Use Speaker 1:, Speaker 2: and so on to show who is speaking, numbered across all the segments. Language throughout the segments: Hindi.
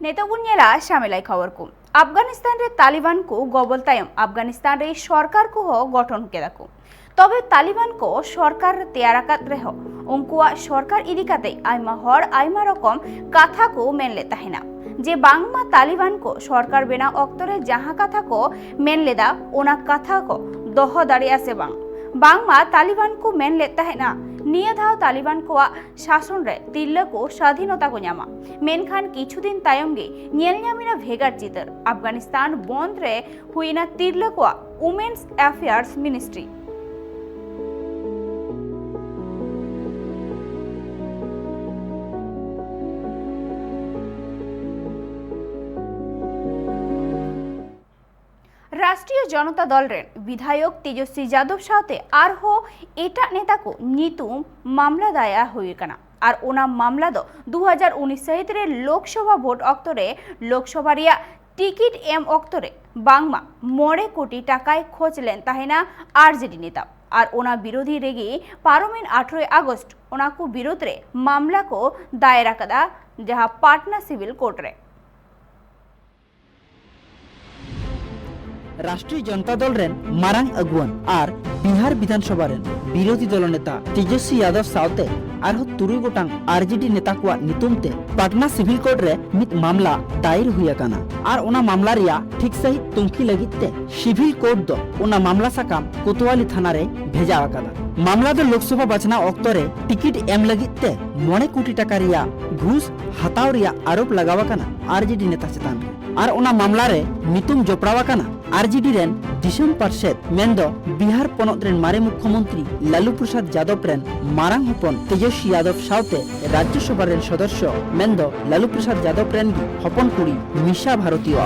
Speaker 1: नेताबुन नेला शामिलाई खबर को अफगानिस्तान रे तालिबान को गबल तायम अफगानिस्तान रे सरकार को हो गठन केदा को तबे तालिबान को सरकार तेयाराकात रेहो उनकुआ सरकार इदिकाते आइमा हर आइमा रकम कथा को मेन लेता है ना जे बांगमा तालिबान को सरकार बेना अक्तरे जहां कथा को मेन लेदा ओना कथा को दोह दाड़िया से बांगमा तालिबान को मेन लेता है ना निया धाव तालिबान को शासन रे तिल्ला को स्वाधीनता को न्यामा मेनखान किछुदिन तायम गे नेल न्यामिना भेगार चितर अफगानिस्तान बंद रे हुईना तिल्ला को वुमेन्स अफेयर्स मिनिस्ट्री राष्ट्रीय जनता दल रे विधायक तेजस्वी यादव साथे आरहो एटा नेता को नीतुम मामला दाया हुई कना और ओना मामला दो 2019 सहित रे लोकसभा भोट अक्तरे लोकसभा रिया टिकिट एम अक्तरे बांगमा 9 कोटी टाकाय खोज लेन ताहेना आरजेडी नेता और ओना विरोधी रेगी पार्लियामेंट 18 अगस्त ओना को विरोध रे मामला को दायरा कदा जहां पाटना सिविल कोर्ट रे
Speaker 2: राष्ट्रीय जनता दल रेन मारांग अगुवन और बिहार विधानसभा रेन विरोधी दल नेता तेजस्वी यादव सावते आरहो तुरुई गोटांग आरजेडी नेता को नितुमते पाटना सिविल कोर्ट रे मित मामला दायर हुई अकाना और ओना मामला रिया ठीक सही तुंखी लगिते सिविल कोर्ट दो ओना मामला साकाम कोतवाली थाना रे भेजा अकादा मामला दो लोकसभा बचना ऑक्टो रे टिकट एम लगिते 9 कोटी टाका रिया घूस हताव रिया आरोप लगावा कना आरजेडी नेता चेतान और ओना मामला रे नितुम जोपड़ावा कना आरजेडी रेन दिसम पार्षद मेंदो बिहार पनत रेन मारे मुख्यमंत्री लालू प्रसाद यादव रेन मारांग हपन तेजस्वी यादव सावते राज्यसभा रेन सदस्य मेंदो लालू प्रसाद यादव रेन हपन कुड़ी मिशा भारतीय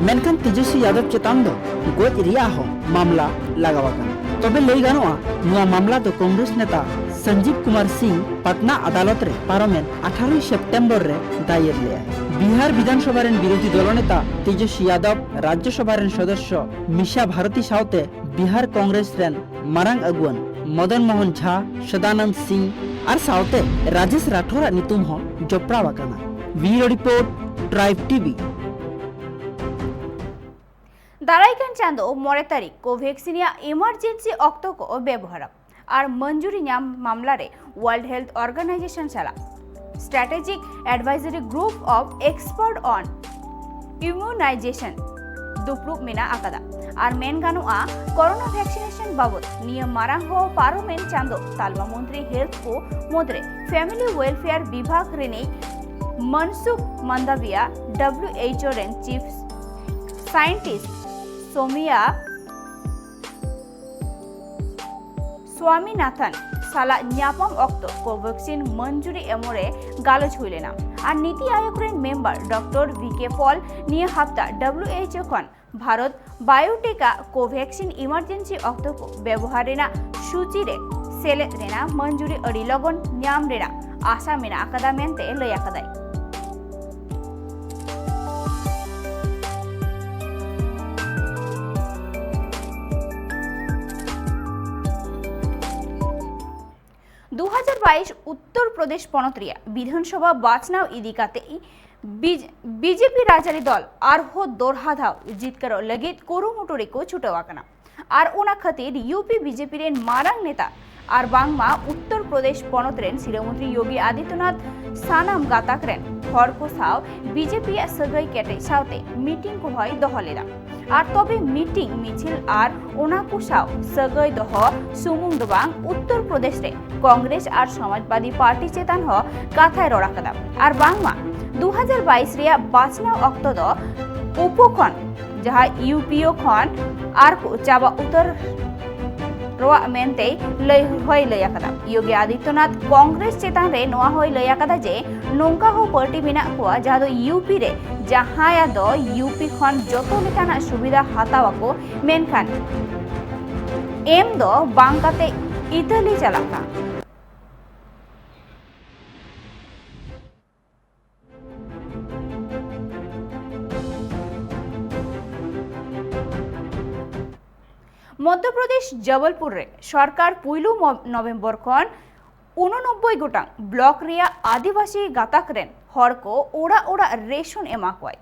Speaker 2: मेनखान तेजस्वी यादव चेतान दो गोज रिया हो मामला लगावा कना तबे लई गानोआ नुआ मामला दो कांग्रेस नेता संजीव कुमार सिंह पटना अदालत रे पार्लियामेंट 18 सितंबर रे दायर ले बिहार विधानसभा रेन विरोधी दल नेता तेजस्वी यादव राज्यसभा रेन सदस्य मिशा भारती सावते बिहार कांग्रेस रेन मारांग अगुवन मदन मोहन झा सदानंद सिंह और सावते राजेश राठौर नितुम हो जोपड़ावा कना वीडियो रिपोर्ट ट्राइब टीवी
Speaker 1: दाराइकान चांदो 9 तारीख कोवैक्सीन या इमरजेंसी अक्तो को व्यवहार और मंजूरी नाम मामला रे वर्ल्ड हेल्थ ऑर्गेनाइजेशन साला Strategic Advisory Group of Expert on Immunisation दुप्रुप मेना आकादा और मेन गानुआ कोरोना वैक्सीनेशन बाबत नियम मारांग हो पार्लियामेंट चांदो तालवा मंत्री हेल्थ को मोदरे फैमिली वेलफेयर विभाग रेने मनसुख मंदाविया WHO रेन चीफ साइंटिस्ट सोमिया स्वामीनाथन साला न्यापम अक्तो कोवैक्सीन मंजूरी एमोरे गालज हुईलेना और नीति आयोग रेन मेंबर डॉक्टर वीके पॉल निये हफ्ता WHO खन भारत बायोटेका कोवैक्सीन इमरजेंसी अक्तो को व्यवहार रेना सूची रे सेलेद रेना मंजूरी अड़ी लगन न्याम रेना आशा मेना आकादा मेनते लय आकादाई 2022 उत्तर प्रदेश पनत्रिया विधानसभा बाचनाव इदिकाते बीजेपी राजारी दल आरहो दोरहाधाव जीत करो लगित कुरुमुटुरी को छुटवाकना और ओना खातिर यूपी बीजेपी रेन मारांग नेता और बांगमा उत्तर प्रदेश पनतरेन शिरोमंत्री योगी आदित्यनाथ सानाम गाताक रेन हर को साव बीजेपी सगई केटे सावते मीटिंग को हय दहलेदा और तबे मीटिंग मिছিল और ओना को साव सगई दह सुमुंग दबांग उत्तर प्रदेश रे कांग्रेस और समाजवादी पार्टी चेतान हो काथाय रड़ाकदा और बांगमा 2022 रिया बाचनाव अक्तो दो उपखन जहां यूपीओ खन और को चाबा उत्तर रोआ मेनते लय होय लयाकदा योगी आदित्यनाथ कांग्रेस चेतान रे नोआ होय लयाकदा जे नोंका हो पार्टी बिना को जहां दो यूपी रे जहां दो यूपी खन जतो लेकाना सुविधा हातावा को मेनखान एम दो बांकाते इटली चलाका मध्य प्रदेश जबलपुर रे सरकार पुइलु नवेम्बर खन 89 गोटांग ब्लॉक रिया आदिवासी गाताक रेन हर को ओड़ा ओड़ा रेशन एमा कोय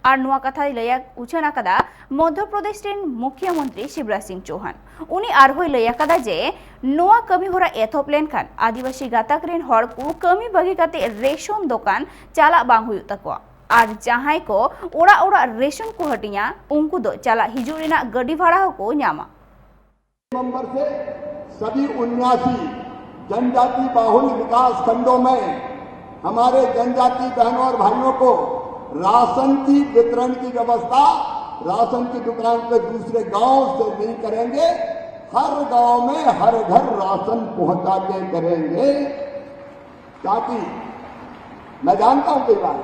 Speaker 1: और नुआ कथा लैया उछना कदा मध्य प्रदेश रेन मुख्यमंत्री शिवराज सिंह चौहान उनी आरहोय लैया कदा जे नुआ कमी होरा एथोप लेनखान आदिवासी गातक रेन हर को कमी बगी कते रेशन दुकान चाला बांग हुयु तकवा और जहां को ओड़ा ओड़ा रेशन को हटिया उनको दो चला हिजू रेना गड्डी भाड़ा को न्यामा
Speaker 3: नवंबर से सभी 79 जनजाति बाहुल विकास खंडों में हमारे जनजाति बहनों और भाइयों को राशन की वितरण की व्यवस्था राशन की दुकान पे दूसरे गांव से नहीं करेंगे, हर गांव में हर घर राशन पहुंचा के करेंगे। ताकि मैं जानता हूं कई बार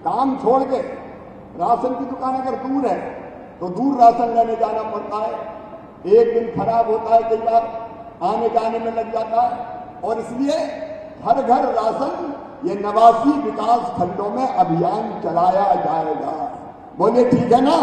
Speaker 3: काम छोड़ के राशन की दुकान अगर दूर है तो दूर राशन लेने जाना पड़ता है, एक दिन खराब होता है, कई बार आने जाने में लग जाता है और इसलिए हर घर राशन ये 89 विकास खंडों में अभियान चलाया जाएगा। बोलिए ठीक है ना।